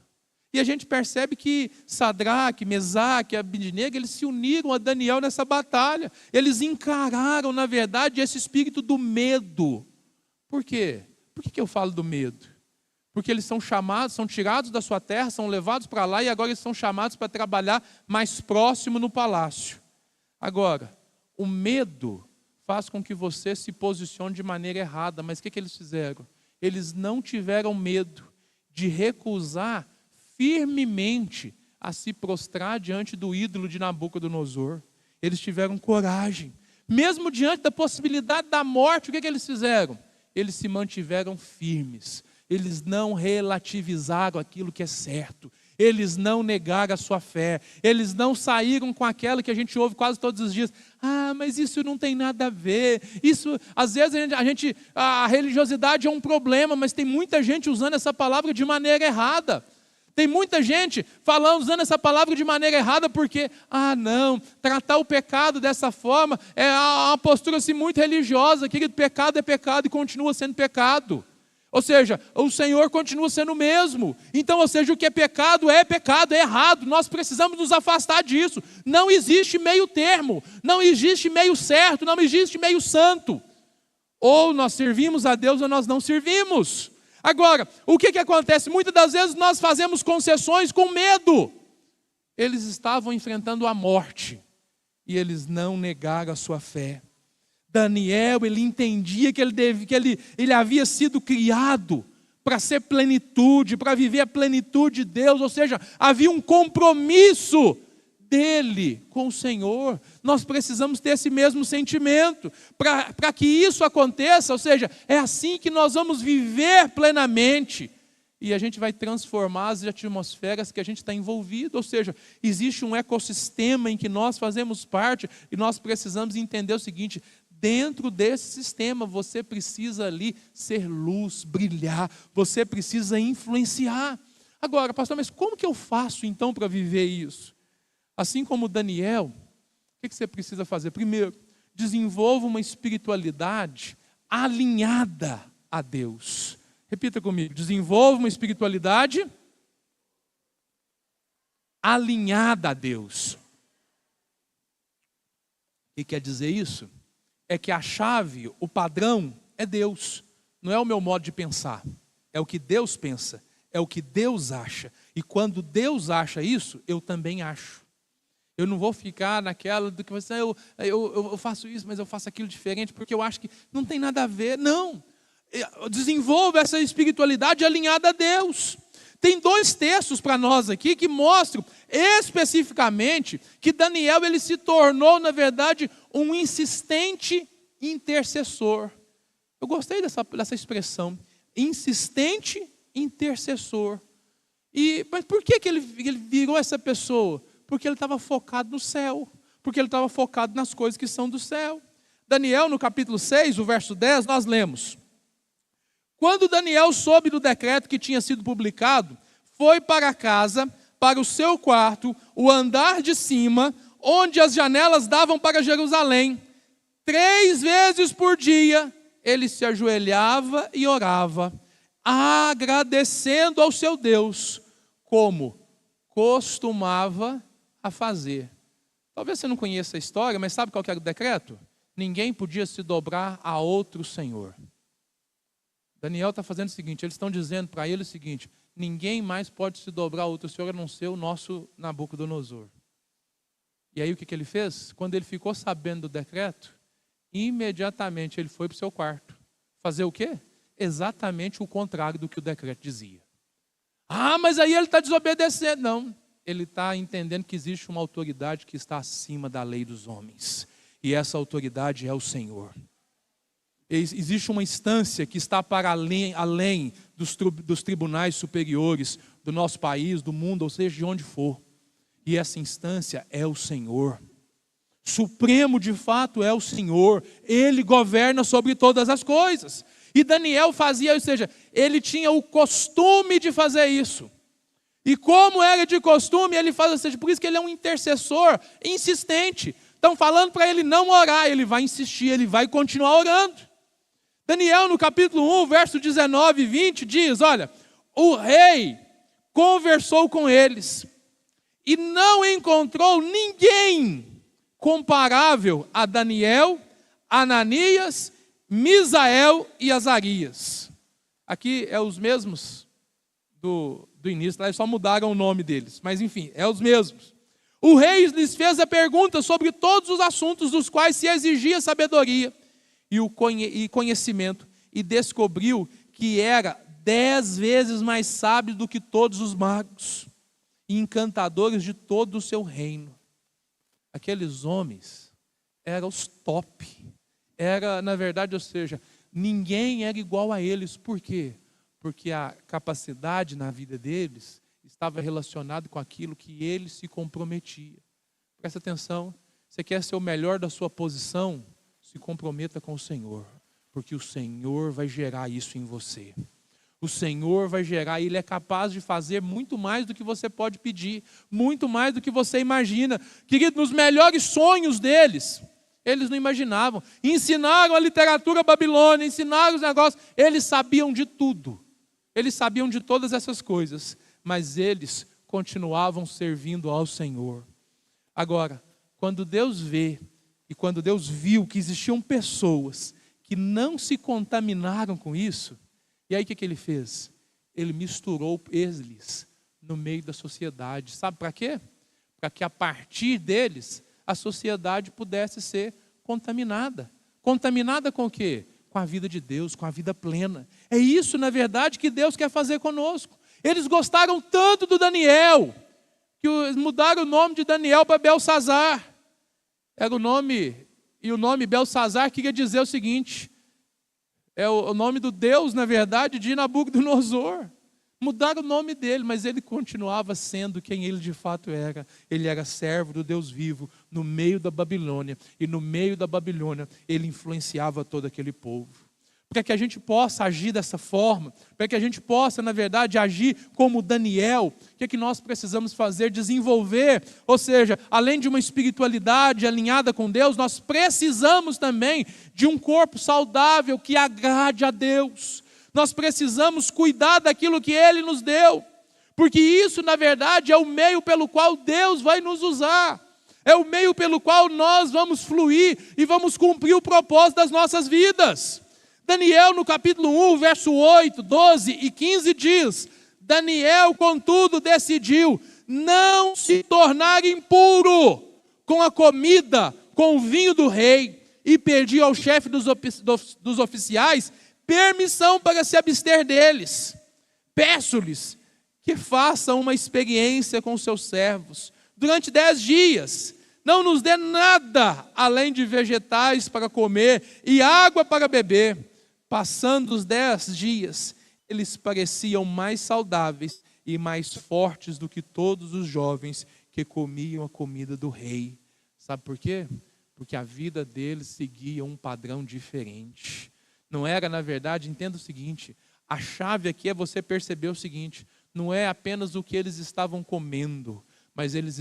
E a gente percebe que Sadraque, Mesaque e Abednego, eles se uniram a Daniel nessa batalha. Eles encararam, na verdade, esse espírito do medo. Por quê? Por que eu falo do medo? Porque eles são chamados, são tirados da sua terra, são levados para lá e agora eles são chamados para trabalhar mais próximo no palácio. Agora, o medo faz com que você se posicione de maneira errada. Mas o que eles fizeram? Eles não tiveram medo de recusar firmemente a se prostrar diante do ídolo de Nabucodonosor. Eles tiveram coragem. Mesmo diante da possibilidade da morte, o que eles fizeram? Eles se mantiveram firmes. Eles não relativizaram aquilo que é certo. Eles não negaram a sua fé. Eles não saíram com aquela que a gente ouve quase todos os dias. Mas isso não tem nada a ver. Isso, às vezes a religiosidade é um problema, mas tem muita gente usando essa palavra de maneira errada. Tem muita gente usando essa palavra de maneira errada porque, não, tratar o pecado dessa forma é uma postura assim, muito religiosa. Querido, pecado é pecado e continua sendo pecado. Ou seja, o Senhor continua sendo o mesmo. Então, ou seja, o que é pecado, é errado. Nós precisamos nos afastar disso. Não existe meio termo, não existe meio certo, não existe meio santo. Ou nós servimos a Deus ou nós não servimos. Agora, o que acontece? Muitas das vezes nós fazemos concessões com medo. Eles estavam enfrentando a morte e eles não negaram a sua fé. Daniel, ele entendia que ele havia sido criado para ser plenitude, para viver a plenitude de Deus, ou seja, havia um compromisso dele com o Senhor. Nós precisamos ter esse mesmo sentimento, para que isso aconteça, ou seja, é assim que nós vamos viver plenamente, e a gente vai transformar as atmosferas que a gente está envolvido, ou seja, existe um ecossistema em que nós fazemos parte, e nós precisamos entender o seguinte: dentro desse sistema, você precisa ali ser luz, brilhar, você precisa influenciar. Agora, pastor, mas como que eu faço então para viver isso? Assim como Daniel, o que você precisa fazer? Primeiro, desenvolva uma espiritualidade alinhada a Deus. Repita comigo: desenvolva uma espiritualidade alinhada a Deus. O que quer dizer isso? É que a chave, o padrão é Deus. Não é o meu modo de pensar. É o que Deus pensa. É o que Deus acha. E quando Deus acha isso, eu também acho. Eu não vou ficar naquela do que você, eu faço isso, mas eu faço aquilo diferente, porque eu acho que não tem nada a ver. Não. Desenvolva essa espiritualidade alinhada a Deus. Tem 2 textos para nós aqui que mostram especificamente que Daniel ele se tornou, na verdade, um insistente intercessor. Eu gostei dessa expressão, insistente intercessor. Mas por que ele virou essa pessoa? Porque ele estava focado no céu, porque ele estava focado nas coisas que são do céu. Daniel, no capítulo 6, o verso 10, nós lemos: quando Daniel soube do decreto que tinha sido publicado, foi para casa, para o seu quarto, o andar de cima, onde as janelas davam para Jerusalém. 3 vezes por dia, ele se ajoelhava e orava, agradecendo ao seu Deus, como costumava a fazer. Talvez você não conheça a história, mas sabe qual que era o decreto? Ninguém podia se dobrar a outro senhor. Daniel está fazendo o seguinte, eles estão dizendo para ele o seguinte: ninguém mais pode se dobrar a outro senhor a não ser o nosso Nabucodonosor. E aí o que ele fez? Quando ele ficou sabendo do decreto, imediatamente ele foi para o seu quarto. Fazer o quê? Exatamente o contrário do que o decreto dizia. Ah, mas aí ele está desobedecendo. Não, ele está entendendo que existe uma autoridade que está acima da lei dos homens. E essa autoridade é o Senhor. Existe uma instância que está para além dos tribunais superiores do nosso país, do mundo, ou seja, de onde for. E essa instância é o Senhor. Supremo de fato é o Senhor. Ele governa sobre todas as coisas. E Daniel fazia, ou seja, ele tinha o costume de fazer isso. E como era de costume, ele faz, ou seja, por isso que ele é um intercessor insistente. Estão falando para ele não orar, ele vai insistir, ele vai continuar orando. Daniel, no capítulo 1, verso 19 e 20, diz, olha, o rei conversou com eles e não encontrou ninguém comparável a Daniel, Ananias, Misael e Azarias. Aqui é os mesmos do início, eles só mudaram o nome deles, mas enfim, é os mesmos. O rei lhes fez a pergunta sobre todos os assuntos dos quais se exigia sabedoria e conhecimento, e descobriu que era 10 vezes mais sábio do que todos os magos e encantadores de todo o seu reino. Aqueles homens eram os top. Era, na verdade, ou seja, ninguém era igual a eles. Por quê? Porque a capacidade na vida deles estava relacionada com aquilo que ele se comprometia. Presta atenção, você quer ser o melhor da sua posição? Se comprometa com o Senhor, porque o Senhor vai gerar isso em você. O Senhor vai gerar, Ele é capaz de fazer muito mais do que você pode pedir, muito mais do que você imagina. Querido, nos melhores sonhos deles, eles não imaginavam. Ensinaram a literatura babilônica, ensinaram os negócios, eles sabiam de tudo. Eles sabiam de todas essas coisas, mas eles continuavam servindo ao Senhor. Agora, quando Deus vê, e quando Deus viu que existiam pessoas que não se contaminaram com isso. E aí o que ele fez? Ele misturou eles no meio da sociedade. Sabe para quê? Para que a partir deles a sociedade pudesse ser contaminada. Contaminada com o quê? Com a vida de Deus, com a vida plena. É isso, na verdade, que Deus quer fazer conosco. Eles gostaram tanto do Daniel, que mudaram o nome de Daniel para Belsazar. Era o nome, e o nome Belsazar queria dizer o seguinte: é o nome do Deus, na verdade, de Nabucodonosor. Mudaram o nome dele, mas ele continuava sendo quem ele de fato era. Ele era servo do Deus vivo no meio da Babilônia. E no meio da Babilônia ele influenciava todo aquele povo. Para que a gente possa agir dessa forma, para que a gente possa, na verdade, agir como Daniel, o que é que nós precisamos fazer? Desenvolver, ou seja, além de uma espiritualidade alinhada com Deus, nós precisamos também de um corpo saudável que agrade a Deus. Nós precisamos cuidar daquilo que Ele nos deu, porque isso, na verdade, é o meio pelo qual Deus vai nos usar, é o meio pelo qual nós vamos fluir e vamos cumprir o propósito das nossas vidas. Daniel, no capítulo 1, verso 8, 12 e 15 diz: Daniel, contudo, decidiu não se tornar impuro com a comida, com o vinho do rei, e pediu ao chefe dos oficiais permissão para se abster deles. Peço-lhes que façam uma experiência com seus servos durante 10 dias. Não nos dê nada além de vegetais para comer e água para beber. Passando os 10 dias, eles pareciam mais saudáveis e mais fortes do que todos os jovens que comiam a comida do rei. Sabe por quê? Porque a vida deles seguia um padrão diferente. Não era, na verdade, entenda o seguinte, a chave aqui é você perceber o seguinte: não é apenas o que eles estavam comendo, mas eles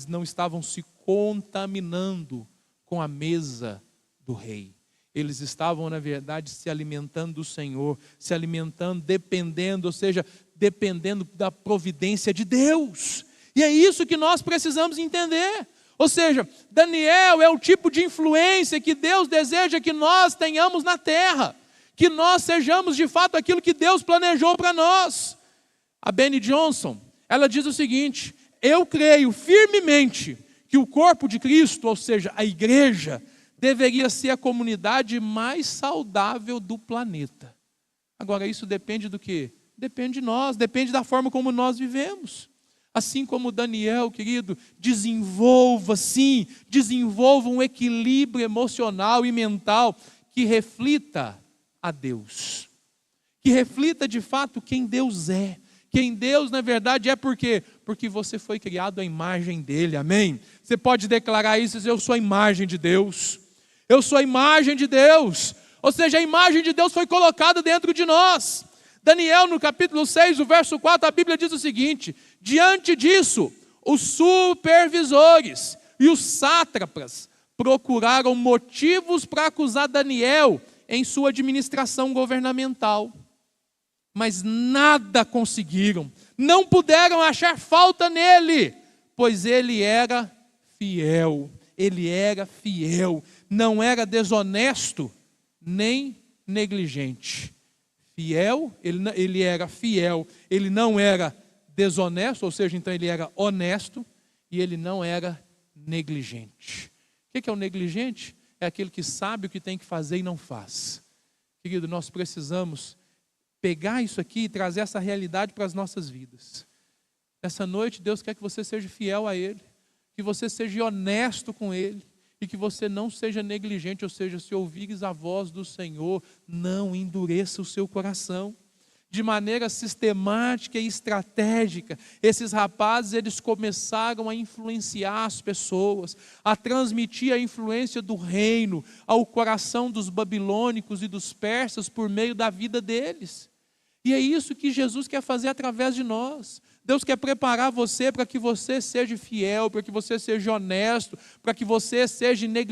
não estavam se contaminando com a mesa do rei. Eles estavam, na verdade, se alimentando do Senhor, se alimentando, dependendo, ou seja, dependendo da providência de Deus. E é isso que nós precisamos entender. Ou seja, Daniel é o tipo de influência que Deus deseja que nós tenhamos na terra, que nós sejamos de fato aquilo que Deus planejou para nós. A Benny Johnson, ela diz o seguinte: eu creio firmemente que o corpo de Cristo, ou seja, a igreja, deveria ser a comunidade mais saudável do planeta. Agora, isso depende do quê? Depende de nós, depende da forma como nós vivemos. Assim como Daniel, querido, desenvolva um equilíbrio emocional e mental que reflita a Deus. Que reflita de fato quem Deus é. Quem Deus, na verdade, é por quê? Porque você foi criado à imagem dEle, amém? Você pode declarar isso, dizer: eu sou a imagem de Deus. Eu sou a imagem de Deus. Ou seja, a imagem de Deus foi colocada dentro de nós. Daniel, no capítulo 6, o verso 4, a Bíblia diz o seguinte: diante disso, os supervisores e os sátrapas procuraram motivos para acusar Daniel em sua administração governamental. Mas nada conseguiram, não puderam achar falta nele, pois ele era fiel, não era desonesto nem negligente. Fiel, ele era fiel, ele não era desonesto, ou seja, então ele era honesto, e ele não era negligente. O que é o negligente? É aquele que sabe o que tem que fazer e não faz. Querido, nós precisamos pegar isso aqui e trazer essa realidade para as nossas vidas. Nessa noite, Deus quer que você seja fiel a Ele, que você seja honesto com Ele, e que você não seja negligente, ou seja, se ouvires a voz do Senhor, não endureça o seu coração. De maneira sistemática e estratégica, esses rapazes, eles começaram a influenciar as pessoas, a transmitir a influência do reino ao coração dos babilônicos e dos persas por meio da vida deles. E é isso que Jesus quer fazer através de nós. Deus quer preparar você para que você seja fiel, para que você seja honesto, para que você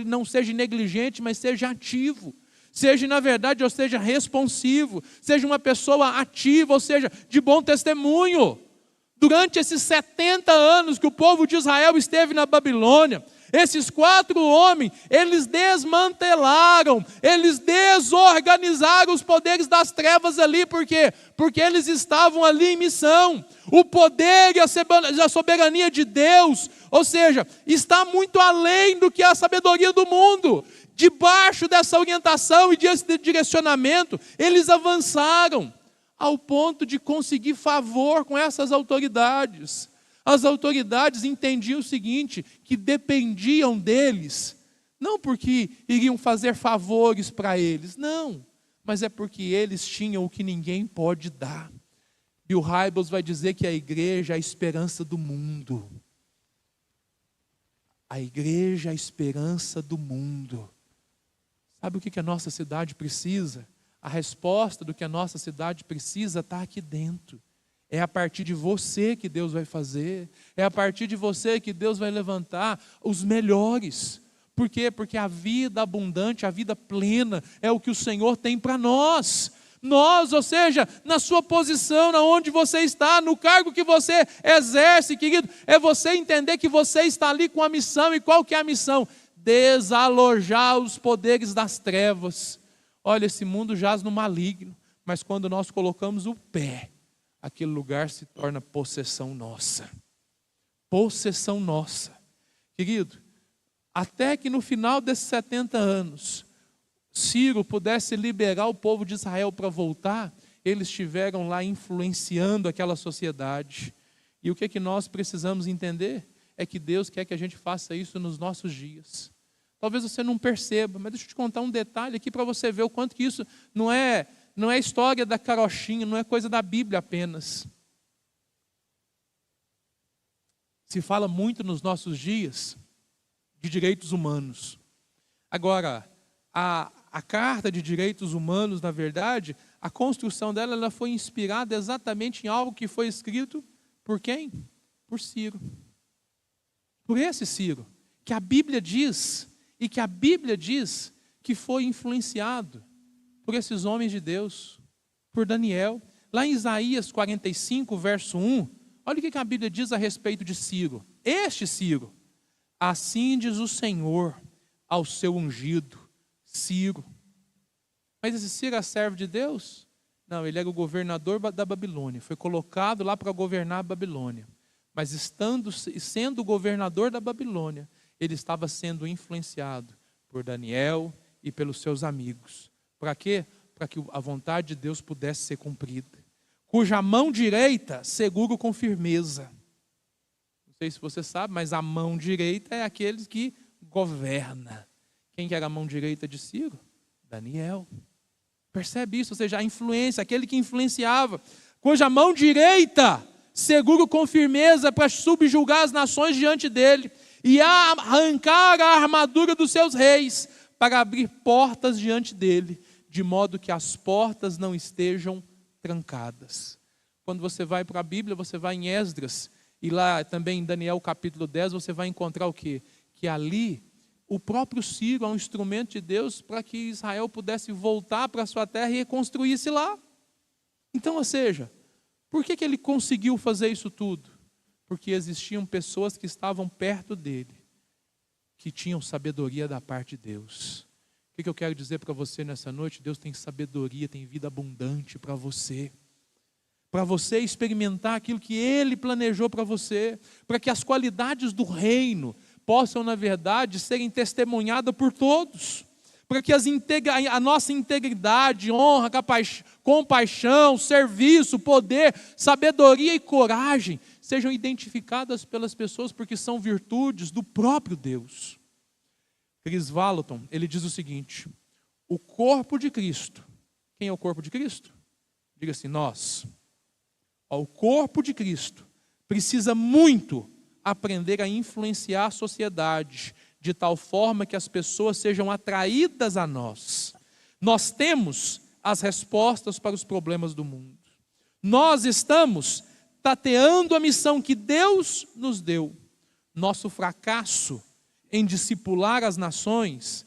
não seja negligente, mas seja ativo. Seja, na verdade, ou seja, responsivo, seja uma pessoa ativa, ou seja, de bom testemunho. Durante esses 70 anos que o povo de Israel esteve na Babilônia, Esses 4 homens, eles desmantelaram, eles desorganizaram os poderes das trevas ali. Por quê? Porque eles estavam ali em missão. O poder e a soberania de Deus, ou seja, está muito além do que a sabedoria do mundo. Debaixo dessa orientação e desse direcionamento, eles avançaram ao ponto de conseguir favor com essas autoridades. As autoridades entendiam o seguinte, que dependiam deles, não porque iriam fazer favores para eles, não, mas é porque eles tinham o que ninguém pode dar. Bill Hybels vai dizer que a igreja é a esperança do mundo. A igreja é a esperança do mundo. Sabe o que a nossa cidade precisa? A resposta do que a nossa cidade precisa está aqui dentro. É a partir de você que Deus vai fazer. É a partir de você que Deus vai levantar os melhores. Por quê? Porque a vida abundante, a vida plena, é o que o Senhor tem para nós. Nós, ou seja, na sua posição, na onde você está, no cargo que você exerce, querido, é você entender que você está ali com a missão. E qual que é a missão? Desalojar os poderes das trevas. Olha, esse mundo jaz no maligno, mas quando nós colocamos o pé, aquele lugar se torna possessão nossa. Possessão nossa. Querido, até que no final desses 70 anos, Ciro pudesse liberar o povo de Israel para voltar, eles estiveram lá influenciando aquela sociedade. E o que nós precisamos entender? É que Deus quer que a gente faça isso nos nossos dias. Talvez você não perceba, mas deixa eu te contar um detalhe aqui para você ver o quanto que isso não é história da carochinha, não é coisa da Bíblia apenas. Se fala muito nos nossos dias de direitos humanos. Agora, a Carta de Direitos Humanos, na verdade, a construção dela ela foi inspirada exatamente em algo que foi escrito por quem? Por Ciro. Por esse Ciro, que a Bíblia diz, e que a Bíblia diz que foi influenciado por esses homens de Deus, por Daniel. Lá em Isaías 45, verso 1, olha o que a Bíblia diz a respeito de Ciro. Este Ciro, assim diz o Senhor ao seu ungido, Ciro. Mas esse Ciro é servo de Deus? Não, ele era o governador da Babilônia, foi colocado lá para governar a Babilônia. Mas sendo o governador da Babilônia, ele estava sendo influenciado por Daniel e pelos seus amigos. Para quê? Para que a vontade de Deus pudesse ser cumprida. Cuja mão direita seguro com firmeza. Não sei se você sabe, mas a mão direita é aquele que governa. Quem que era a mão direita de Ciro? Daniel. Percebe isso? Ou seja, a influência, aquele que influenciava. Cuja mão direita seguro com firmeza para subjugar as nações diante dele e arrancar a armadura dos seus reis para abrir portas diante dele, de modo que as portas não estejam trancadas. Quando você vai para a Bíblia, você vai em Esdras, e lá também em Daniel capítulo 10, você vai encontrar o quê? Que ali, o próprio Ciro é um instrumento de Deus para que Israel pudesse voltar para a sua terra e reconstruir-se lá. Então, ou seja, por que ele conseguiu fazer isso tudo? Porque existiam pessoas que estavam perto dele, que tinham sabedoria da parte de Deus. O que eu quero dizer para você nessa noite? Deus tem sabedoria, tem vida abundante para você experimentar aquilo que Ele planejou para você, para que as qualidades do reino possam, na verdade, serem testemunhadas por todos, para que a nossa integridade, honra, compaixão, serviço, poder, sabedoria e coragem sejam identificadas pelas pessoas, porque são virtudes do próprio Deus. Chris Vallotton, ele diz o seguinte: o corpo de Cristo. Quem é o corpo de Cristo? Diga assim, nós. O corpo de Cristo precisa muito aprender a influenciar a sociedade, de tal forma que as pessoas sejam atraídas a nós. Nós temos as respostas para os problemas do mundo. Nós estamos tateando a missão que Deus nos deu. Nosso fracasso em discipular as nações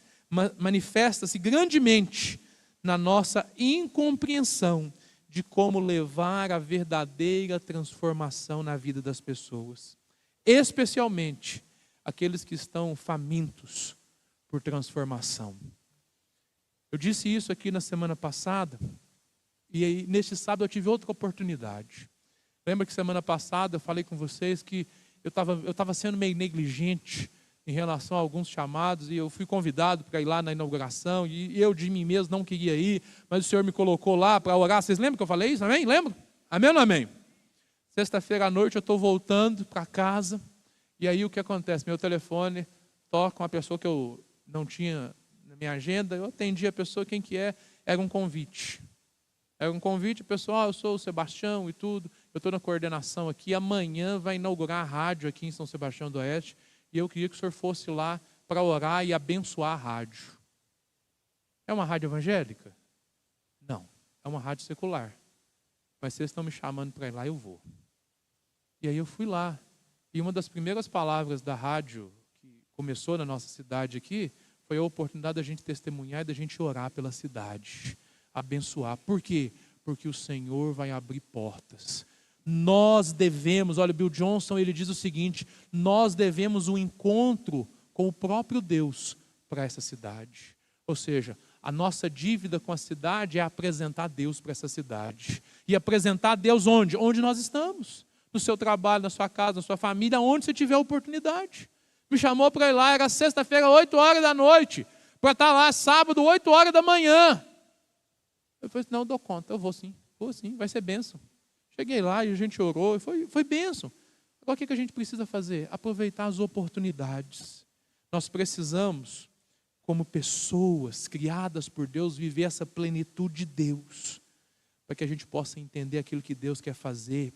manifesta-se grandemente na nossa incompreensão de como levar a verdadeira transformação na vida das pessoas. Especialmente aqueles que estão famintos por transformação. Eu disse isso aqui na semana passada, e aí, neste sábado eu tive outra oportunidade. Lembra que semana passada eu falei com vocês que eu estava sendo meio negligente em relação a alguns chamados, e eu fui convidado para ir lá na inauguração, e eu de mim mesmo não queria ir, mas o Senhor me colocou lá para orar. Vocês lembram que eu falei isso? Amém? Lembra? Amém ou não amém? Sexta-feira à noite eu estou voltando para casa, e aí o que acontece? Meu telefone toca uma pessoa que eu não tinha na minha agenda, eu atendi a pessoa, quem que é? Era um convite. Era um convite, pessoal, eu sou o Sebastião e tudo, eu estou na coordenação aqui, amanhã vai inaugurar a rádio aqui em São Sebastião do Oeste, e eu queria que o senhor fosse lá para orar e abençoar a rádio. É uma rádio evangélica? Não, é uma rádio secular. Mas vocês estão me chamando para ir lá, eu vou. E aí eu fui lá, e uma das primeiras palavras da rádio, que começou na nossa cidade aqui, foi a oportunidade da gente testemunhar e da gente orar pela cidade. Abençoar. Por quê? Porque o Senhor vai abrir portas. Nós devemos, olha, Bill Johnson, ele diz o seguinte: nós devemos um encontro com o próprio Deus para essa cidade. Ou seja, a nossa dívida com a cidade é apresentar Deus para essa cidade. E apresentar Deus onde? Onde nós estamos. No seu trabalho, na sua casa, na sua família, onde você tiver oportunidade. Me chamou para ir lá, era sexta-feira, 8 horas da noite, para estar lá sábado, 8 horas da manhã. Eu falei, não, eu dou conta, eu vou sim, vai ser bênção. Cheguei lá e a gente orou, e foi bênção. Agora o que a gente precisa fazer? Aproveitar as oportunidades. Nós precisamos, como pessoas criadas por Deus, viver essa plenitude de Deus, para que a gente possa entender aquilo que Deus quer fazer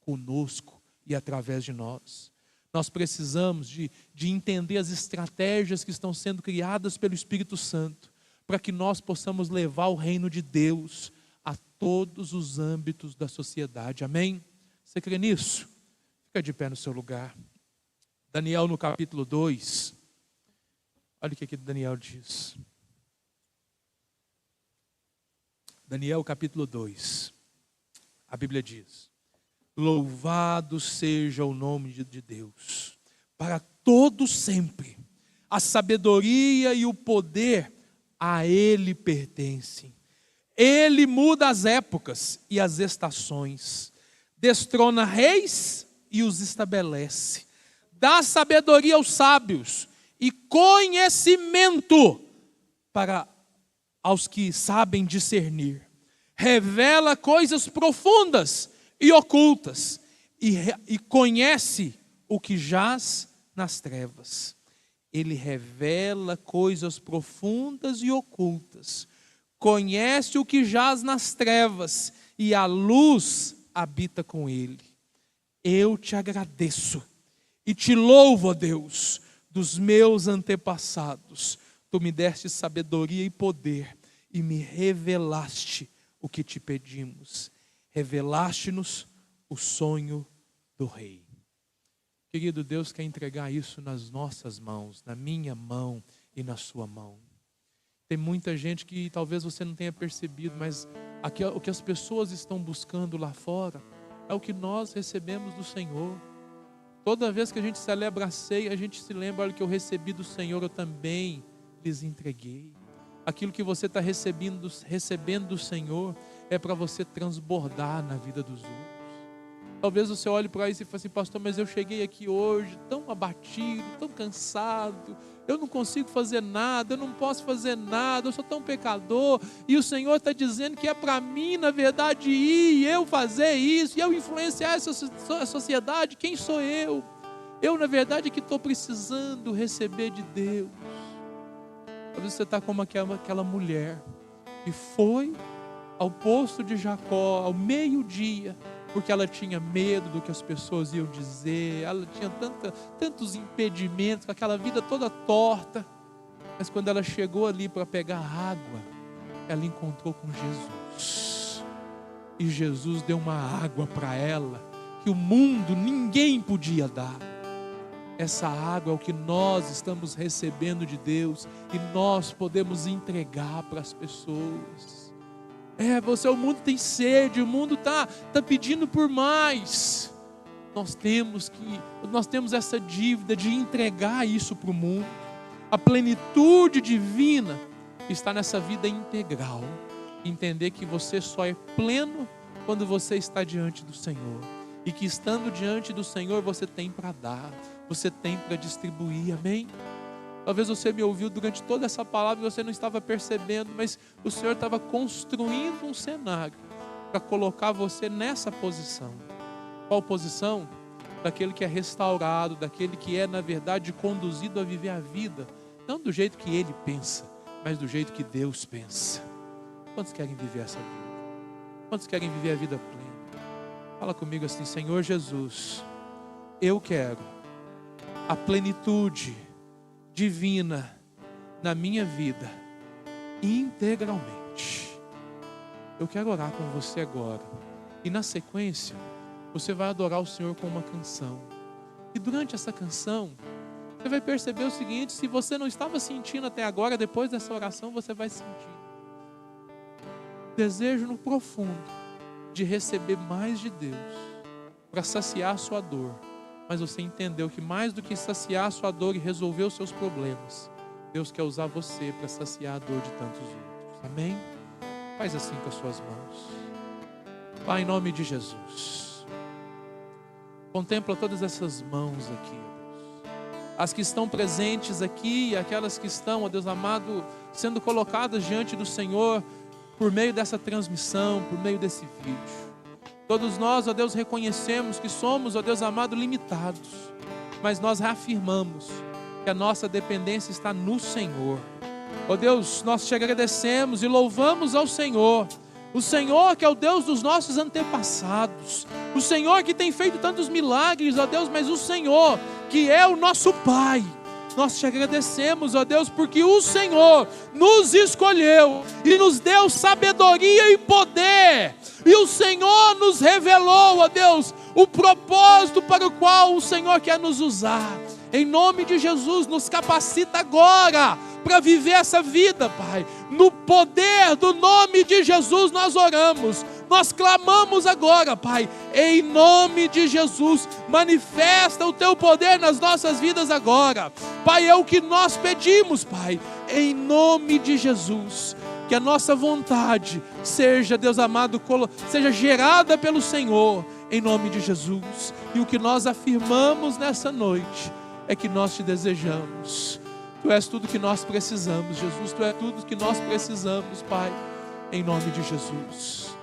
conosco e através de nós. Nós precisamos de entender as estratégias que estão sendo criadas pelo Espírito Santo, para que nós possamos levar o reino de Deus a todos os âmbitos da sociedade. Amém? Você crê nisso? Fica de pé no seu lugar. Daniel no capítulo 2. Olha o que Daniel diz. Daniel capítulo 2. A Bíblia diz: louvado seja o nome de Deus, para todo sempre. A sabedoria e o poder a Ele pertencem. Ele muda as épocas e as estações, destrona reis e os estabelece, dá sabedoria aos sábios e conhecimento para aos que sabem discernir. Revela coisas profundas e ocultas, e conhece o que jaz nas trevas. Ele revela coisas profundas e ocultas, conhece o que jaz nas trevas, e a luz habita com ele. Eu te agradeço e te louvo, ó Deus, dos meus antepassados. Tu me deste sabedoria e poder, e me revelaste o que te pedimos. Revelaste-nos o sonho do rei. Querido, Deus quer entregar isso nas nossas mãos, na minha mão e na sua mão. Tem muita gente que talvez você não tenha percebido, mas o que as pessoas estão buscando lá fora é o que nós recebemos do Senhor. Toda vez que a gente celebra a ceia, a gente se lembra, olha, que eu recebi do Senhor, eu também lhes entreguei. Aquilo que você está recebendo do Senhor é para você transbordar na vida dos outros. Talvez você olhe para isso e fale assim: pastor, mas eu cheguei aqui hoje tão abatido, tão cansado, eu não consigo fazer nada, eu não posso fazer nada, eu sou tão pecador, e o Senhor está dizendo que é para mim, na verdade, ir e eu fazer isso, e eu influenciar essa sociedade. Quem sou eu? Eu, na verdade, que estou precisando receber de Deus. Talvez você está como aquela mulher que foi ao poço de Jacó ao meio-dia, porque ela tinha medo do que as pessoas iam dizer, ela tinha tantos impedimentos, com aquela vida toda torta, mas quando ela chegou ali para pegar água, ela encontrou com Jesus, e Jesus deu uma água para ela, que o mundo, ninguém podia dar. Essa água é o que nós estamos recebendo de Deus, e nós podemos entregar para as pessoas. O mundo tem sede, o mundo está pedindo por mais. nós temos essa dívida de entregar isso para o mundo. A plenitude divina está nessa vida integral. Entender que você só é pleno quando você está diante do Senhor. E que estando diante do Senhor você tem para dar, você tem para distribuir, amém? Talvez você me ouviu durante toda essa palavra e você não estava percebendo, mas o Senhor estava construindo um cenário para colocar você nessa posição. Qual posição? Daquele que é restaurado, daquele que é, na verdade, conduzido a viver a vida, não do jeito que ele pensa, mas do jeito que Deus pensa. Quantos querem viver essa vida? Quantos querem viver a vida plena? Fala comigo assim: Senhor Jesus, eu quero a plenitude divina na minha vida, integralmente. Eu quero orar com você agora. E na sequência, você vai adorar o Senhor com uma canção. E durante essa canção, você vai perceber o seguinte: se você não estava sentindo até agora, depois dessa oração você vai sentir desejo no profundo de receber mais de Deus, para saciar a sua dor. Mas você entendeu que mais do que saciar a sua dor e resolver os seus problemas, Deus quer usar você para saciar a dor de tantos outros. Amém? Faz assim com as suas mãos. Pai, em nome de Jesus, contempla todas essas mãos aqui, ó Deus. As que estão presentes aqui e aquelas que estão, ó Deus amado, sendo colocadas diante do Senhor por meio dessa transmissão, por meio desse vídeo. Todos nós, ó Deus, reconhecemos que somos, ó Deus amado, limitados, mas nós reafirmamos que a nossa dependência está no Senhor. Ó Deus, nós te agradecemos e louvamos ao Senhor. O Senhor que é o Deus dos nossos antepassados, o Senhor que tem feito tantos milagres, ó Deus, mas o Senhor que é o nosso Pai. Nós te agradecemos, ó Deus, porque o Senhor nos escolheu e nos deu sabedoria e poder. E o Senhor nos revelou, ó Deus, o propósito para o qual o Senhor quer nos usar. Em nome de Jesus, nos capacita agora para viver essa vida, Pai. No poder do nome de Jesus nós oramos. Nós clamamos agora, Pai, em nome de Jesus, manifesta o Teu poder nas nossas vidas agora. Pai, é o que nós pedimos, Pai, em nome de Jesus. Que a nossa vontade seja, Deus amado, seja gerada pelo Senhor, em nome de Jesus. E o que nós afirmamos nessa noite é que nós Te desejamos. Tu és tudo que nós precisamos, Jesus. Tu és tudo que nós precisamos, Pai, em nome de Jesus.